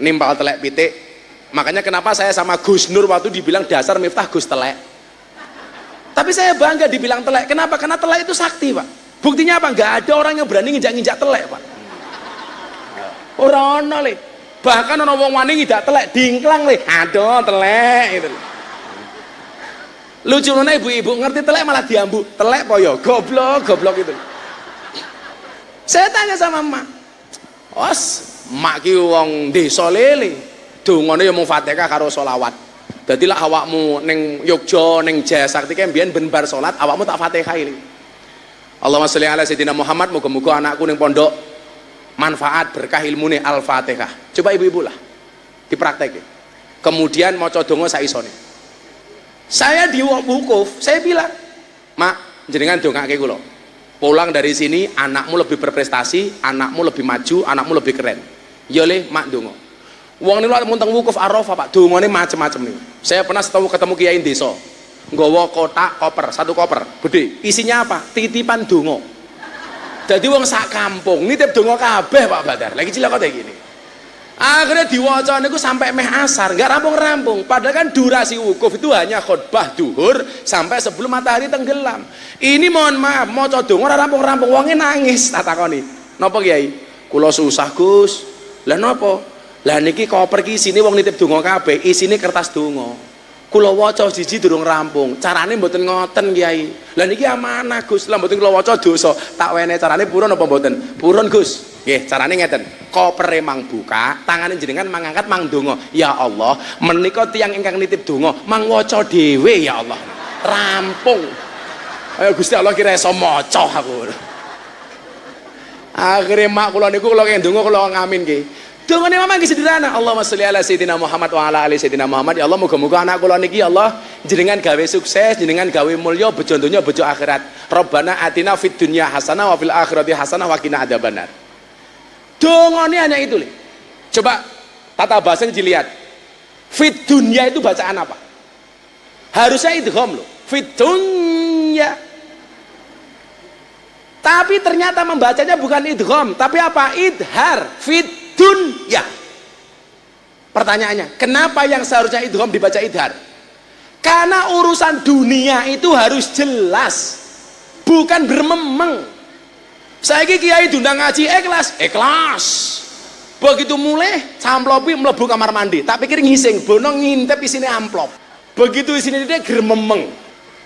nimpal telek pitik. Makanya kenapa saya sama Gus Nur waktu dibilang dasar Miftah Gus telek. Tapi saya bangga dibilang telek. Kenapa? Karena telek itu sakti Pak. Buktinya apa? Nggak ada orang yang berani nginjak-nginjak telek Pak. Ora ono le. Bahkan ono wong wani ngidak telek dingklang le. Aduh telek gitu. Lucu nona ibu-ibu ngerti telek malah diambu. Telek po yo goblok gitu. Saya tanya sama emak, "Os, mak ki wong desa lele. Dongane ya mung Fatihah karo selawat. Dadi lak awakmu ning Yogya ning Jaya Sakti ki mbiyen ben bar salat awakmu tak Fatihah iki. Allahumma sholli ala sayyidina Muhammad, muga-muga anakku ning pondok manfaat berkah ilmune Al-Fatihah." Coba ibu-ibu lah dipraktekin. Kemudian maca donga sak isone. Saya di wukuf, saya bilang, "Mak, jenengan dongake kula." pulang dari sini anakmu lebih berprestasi, anakmu lebih maju, anakmu lebih keren. Ya le mak donga. Wong niku mun teng wukuf Arafah Pak, dongane macem-macem nih. Saya pernah ketemu kiai desa. Nggawa kotak koper, satu koper gede. Isinya apa? Titipan donga. Jadi wong sak kampung nitip donga kabeh Pak Badar. Lagi cilaka kayak gini. Akhirnya diwaca niku sampai meh asar, nggak rampung-rampung. Padahal kan durasi wukuf itu hanya khutbah duhur sampai sebelum matahari tenggelam. Ini mohon maaf, maca donga ora rampung-rampung, wonge nangis tak takoni. Napa Kiai? Kula susah Gus. Lah napa? Lah niki koper ki isine wong nitip donga kabeh, isine kertas donga. Kula waca siji durung rampung. Carane mboten ngoten Kiai. Lah niki amanah Gus. Lah mboten kula waca dosa. Tak wene carane purun apa mboten? Purun Gus. Nggih, carane ngeten. Kopere mang buka, tangane jenengan mangangkat mang donga. Ya Allah, menika tiyang ingkang nitip donga, mang waca dhewe ya Allah. Rampung. Ayo Gusti Allah kira iso maca aku. Akhire mak kula niku kula kenging donga kula ngamin nggih. Dongane mama nggih sederhana. Allahumma sholli ala sayyidina Muhammad wa ala ali sayyidina Muhammad. Ya Allah muga-muga anak kula niki ya Allah jenengan gawe sukses, jenengan gawe mulya bojo donya bojo akhirat. Rabbana atina fid dunya hasanah wa fil akhirati hasanah wa qina adzabannar. Dongane hanya itu Le. Coba tata bahasanya dilihat. Fit dunya itu bacaan apa? Harusnya idgham loh. Fit dunya. Tapi ternyata membacanya bukan idgham, tapi apa? Idhar. Fit dunya. Pertanyaannya, kenapa yang seharusnya idgham dibaca idhar? Karena urusan dunia itu harus jelas, bukan bermemeng. Saiki kiai diundang ngaji ikhlas. Begitu mulai samplopi mlebu kamar mandi, tak pikir ngising, bono ngintip isine amplop. Begitu isine dia grememeng.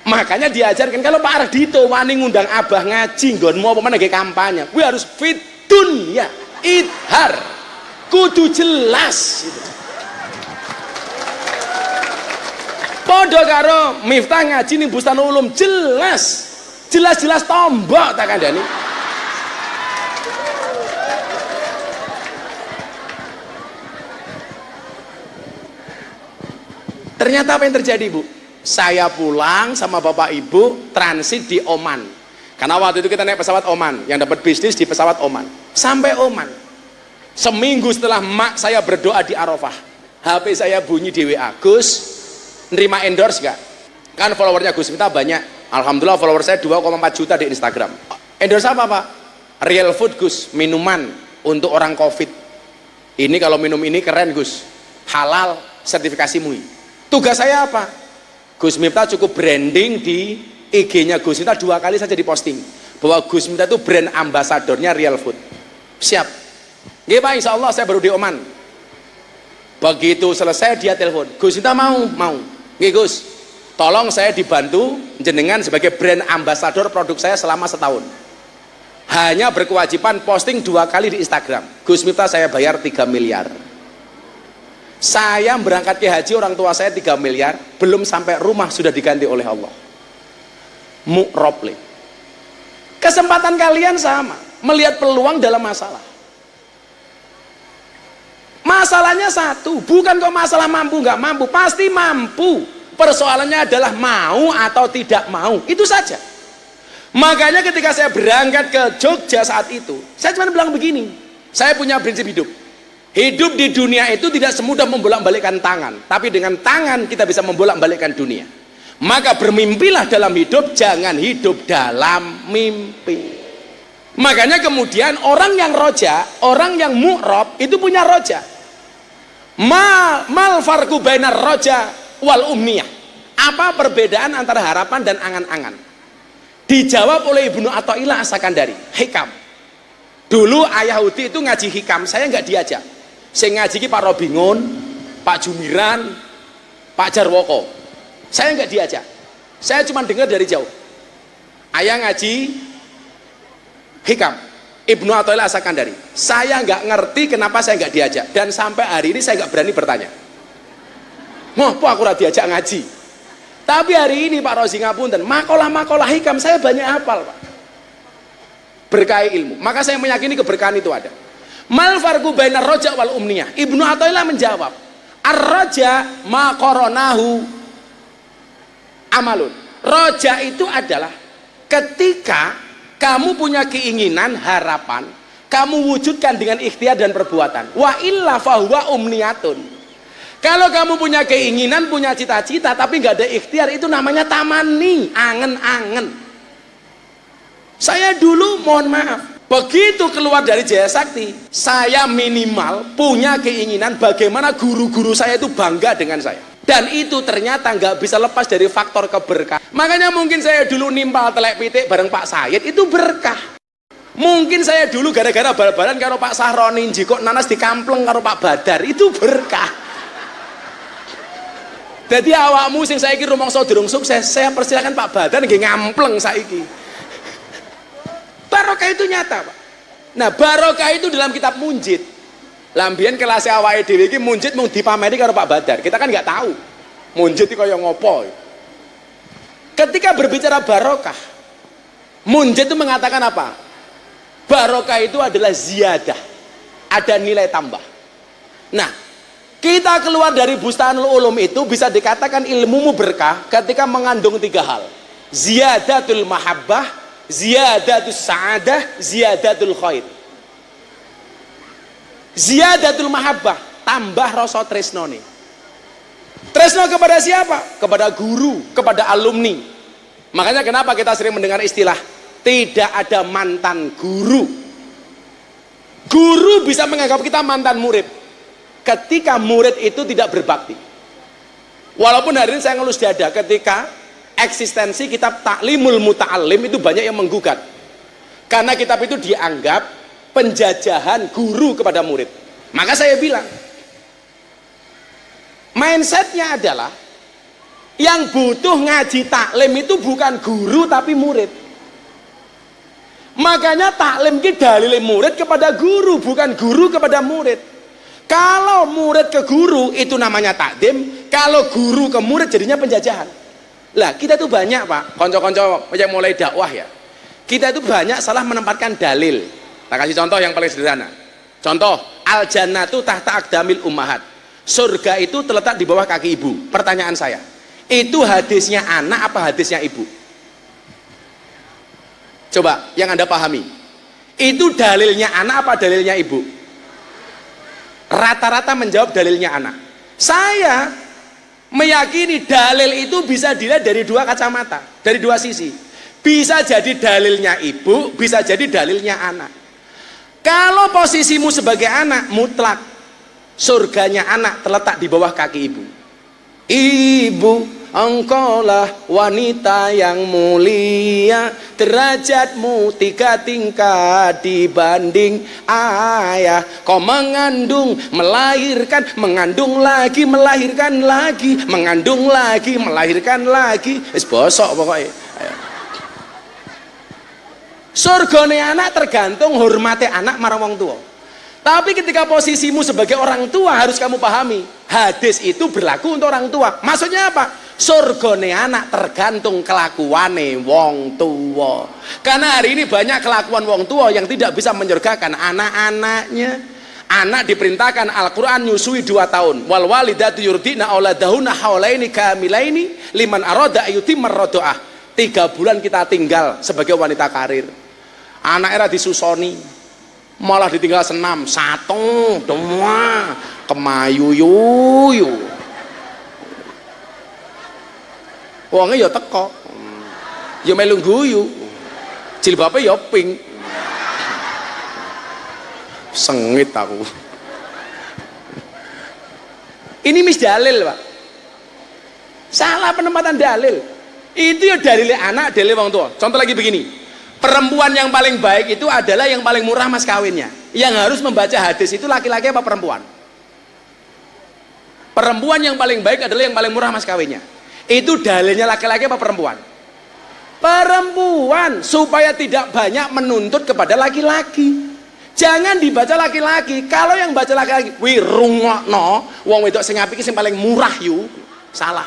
Makanya diajarkan kalau Pak Ardito wani ngundang abah ngaji nggonmu apa meneh kampanye, kuwi harus fit dunya, idhar. Kudu jelas gitu. Padha karo Miftah ngaji ning Bustanul Ulum jelas tombok tak kandhani. Ternyata apa yang terjadi Bu? Saya pulang sama bapak ibu transit di Oman. Karena waktu itu kita naik pesawat Oman, yang dapat bisnis di pesawat Oman. Sampai Oman. Seminggu setelah mak saya berdoa di Arafah, HP saya bunyi di WA, Gus, nerima endorse gak? Kan followernya Gus Miftah banyak. Alhamdulillah follower saya 2,4 juta di Instagram. Endorse apa Pak? Real food Gus, minuman untuk orang COVID. Ini kalau minum ini keren Gus, halal, sertifikasi MUI. Tugas saya apa? Gus Miftah cukup branding di IG-nya Gus Miftah 2 kali saja diposting bahwa Gus Miftah itu brand ambasadornya Real Food. Siap. Nggih Pak, insya Allah saya baru di Oman. Begitu selesai dia telepon, Gus Miftah mau. Nggih Gus, tolong saya dibantu jenengan sebagai brand ambasador produk saya selama setahun. Hanya berkewajiban posting 2 kali di Instagram. Gus Miftah saya bayar 3 miliar. Saya berangkat ke haji orang tua saya 3 miliar, belum sampai rumah sudah diganti oleh Allah. Mu'roble. Kesempatan kalian sama, melihat peluang dalam masalah. Masalahnya satu, bukan kok masalah mampu nggak mampu, pasti mampu. Persoalannya adalah mau atau tidak mau, itu saja. Makanya ketika saya berangkat ke Jogja saat itu, saya cuma bilang begini, saya punya prinsip hidup. Hidup di dunia itu tidak semudah membolak-balikkan tangan, tapi dengan tangan kita bisa membolak-balikkan dunia. Maka bermimpilah dalam hidup, jangan hidup dalam mimpi. Makanya kemudian orang yang roja, orang yang mu'rob itu punya roja. Mal farku bainar roja wal umniyah. Apa perbedaan antara harapan dan angan-angan? Dijawab oleh Ibnu Athaillah As-Sakandari, hikam. Dulu ayah Yahudi itu ngaji hikam, saya nggak diajak. Saya ngaji Pak Robingun, Pak Jumiran, Pak Jarwoko. Saya nggak diajak. Saya cuma dengar dari jauh. Ayah ngaji hikam, Ibnu Athaillah As-Sakandari. Saya nggak ngerti kenapa saya nggak diajak, dan sampai hari ini saya nggak berani bertanya. Apa aku ora diajak ngaji? Tapi hari ini Pak Rozi ngapunten, makalah-makalah hikam saya banyak hafal Pak. Berkah ilmu. Maka saya meyakini keberkahan itu ada. Mal farqu bainar roja wal umniyah. Ibnu Athaillah menjawab, ar-roja ma qoronahu amalun. Roja itu adalah ketika kamu punya keinginan, harapan, kamu wujudkan dengan ikhtiar dan perbuatan. Wa illa fahuwa umniyatun. Kalau kamu punya keinginan, punya cita-cita tapi nggak ada ikhtiar, itu namanya tamani, angen-angen. Saya dulu mohon maaf, begitu keluar dari Jaya Sakti, saya minimal punya keinginan bagaimana guru-guru saya itu bangga dengan saya. Dan itu ternyata nggak bisa lepas dari faktor keberkahan. Makanya mungkin saya dulu nimpal telek pitik bareng Pak Said, itu berkah. Mungkin saya dulu gara-gara bal-balan karo Pak Sahroni, jikok nanas dikampleng karo Pak Badar, itu berkah. Jadi awakmu sing saiki rumangsa durung sukses, saya persilakan Pak Badar nggih ngampleng saiki. Barokah itu nyata, Pak. Nah, barokah itu dalam kitab Munjid. Lambian kelas awake dhewe iki Munjid mung dipameri karo Pak Badar. Kita kan nggak tahu Munjid iki kaya ngopo. Ketika berbicara barokah, Munjid itu mengatakan apa? Barokah itu adalah ziyadah, ada nilai tambah. Nah, kita keluar dari Bustanul Ulum itu bisa dikatakan ilmumu berkah ketika mengandung 3 hal: ziyadatul mahabbah, ziyadatul sa'adah, ziyadatul khair. Ziyadatul mahabbah, tambah rasa tresnone. Tresno kepada siapa? Kepada guru, kepada alumni. Makanya kenapa kita sering mendengar istilah tidak ada mantan guru. Guru bisa menganggap kita mantan murid ketika murid itu tidak berbakti. Walaupun hari ini saya ngelus dada ketika eksistensi kitab Ta'limul Muta'allim itu banyak yang menggugat, karena kitab itu dianggap penjajahan guru kepada murid. Maka saya bilang mindsetnya adalah yang butuh ngaji taklim itu bukan guru tapi murid. Makanya taklim ki dalile murid kepada guru, bukan guru kepada murid. Kalau murid ke guru itu namanya takdim, kalau guru ke murid jadinya penjajahan. Lah kita tuh banyak, Pak, konco-konco yang mulai dakwah ya, kita itu banyak salah menempatkan dalil. Nah, kasih contoh yang paling sederhana. Contoh, al jannatu tahta aqdamil ummahat. Surga itu terletak di bawah kaki ibu. Pertanyaan saya, itu hadisnya anak apa hadisnya ibu? Coba yang Anda pahami, itu dalilnya anak apa dalilnya ibu? Rata-rata menjawab dalilnya anak. Saya meyakini dalil itu bisa dilihat dari 2 kacamata, dari 2 sisi. Bisa jadi dalilnya ibu, bisa jadi dalilnya anak. Kalau posisimu sebagai anak, mutlak surganya anak terletak di bawah kaki ibu. Ibu, engkaulah wanita yang mulia, derajatmu 3 tingkat dibanding ayah. Kau mengandung, melahirkan, mengandung lagi, melahirkan lagi, mengandung lagi, melahirkan lagi. Wis bosok pokoknya. Surgane anak tergantung hormati anak marang wong tua. Tapi ketika posisimu sebagai orang tua harus kamu pahami, hadis itu berlaku untuk orang tua. Maksudnya apa? Surgane anak tergantung kelakuane wong tua. Karena hari ini banyak kelakuan wong tua yang tidak bisa menyurgakan anak-anaknya. Anak diperintahkan Al-Quran nyusui 2 tahun. Wal walidatu yurdina auladahuna haulaini kamilaini liman arada ayutimar rodoah. 3 bulan kita tinggal sebagai wanita karir. Anak era disusoni, malah ditinggal senam, 1, 2, kemayuyuyu. Wongnya ya teko, ya melu guyu, jilbabnya ya pink. Sengit aku. Ini misdalil, Pak. Salah penempatan dalil. Itu ya dalilnya anak, dalil wong tua. Contoh lagi begini. Perempuan yang paling baik itu adalah yang paling murah mas kawinnya. Yang harus membaca hadis itu laki-laki apa perempuan? Perempuan yang paling baik adalah yang paling murah mas kawinnya. Itu dalilnya laki-laki apa perempuan? Perempuan, supaya tidak banyak menuntut kepada laki-laki. Jangan dibaca laki-laki. Kalau yang baca laki-laki, wih rungokno, wong wedok sing apik sing paling murah yu, salah.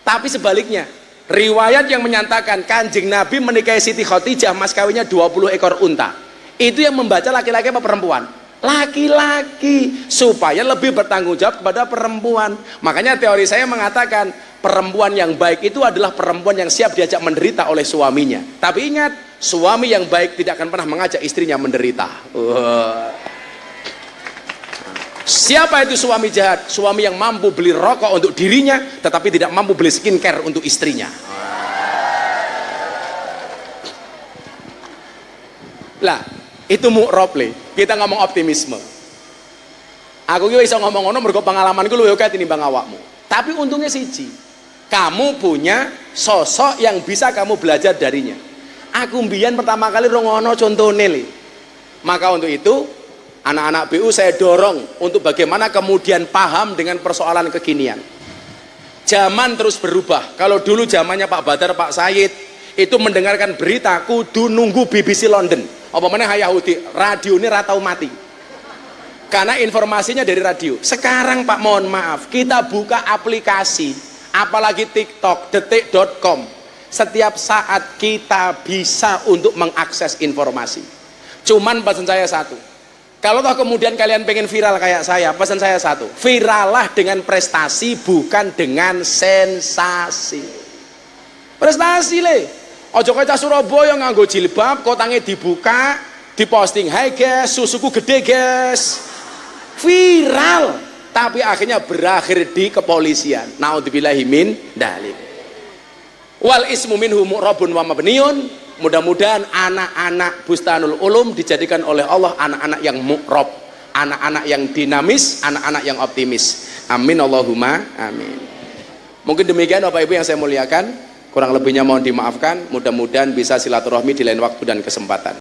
Tapi sebaliknya, riwayat yang menyatakan Kanjeng Nabi menikahi Siti Khadijah mas kawinnya 20 ekor unta. Itu yang membaca laki-laki apa perempuan? Laki-laki, supaya lebih bertanggung jawab kepada perempuan. Makanya teori saya mengatakan perempuan yang baik itu adalah perempuan yang siap diajak menderita oleh suaminya. Tapi ingat, suami yang baik tidak akan pernah mengajak istrinya menderita. Siapa itu suami jahat? Suami yang mampu beli rokok untuk dirinya tetapi tidak mampu beli skincare untuk istrinya. Lah, itu mu'rob le. Kita ngomong optimisme. Aku ki iso ngomong ngono mergo pengalamanku luwih akeh tinimbang awakmu. Tapi untungnya siji, kamu punya sosok yang bisa kamu belajar darinya. Aku mbiyen pertama kali rongono contone le. Maka untuk itu, anak-anak BU saya dorong untuk bagaimana kemudian paham dengan persoalan kekinian. Zaman terus berubah. Kalau dulu zamannya Pak Badar, Pak Said itu mendengarkan berita kudu nunggu BBC London. Apa mana Yahudi, radio ini ratau mati. Karena informasinya dari radio. Sekarang Pak, mohon maaf, kita buka aplikasi, apalagi TikTok, detik.com, setiap saat kita bisa untuk mengakses informasi. Cuman pesan saya satu, kalau toh kemudian kalian pengen viral kayak saya, pesan saya satu, virallah dengan prestasi, bukan dengan sensasi. Prestasi le, ojo kayak Surabaya nganggo jilbab, kotange dibuka, diposting, hai guys, susuku gede guys, viral, tapi akhirnya berakhir di kepolisian. Naudzubillahi min dzalik. Wal ismu minhu mu'rabun wa mabniun. Mudah-mudahan anak-anak Bustanul Ulum dijadikan oleh Allah anak-anak yang mu'rab, anak-anak yang dinamis, anak-anak yang optimis. Amin Allahumma amin. Mungkin demikian Bapak Ibu yang saya muliakan, kurang lebihnya mohon dimaafkan. Mudah-mudahan bisa silaturahmi di lain waktu dan kesempatan.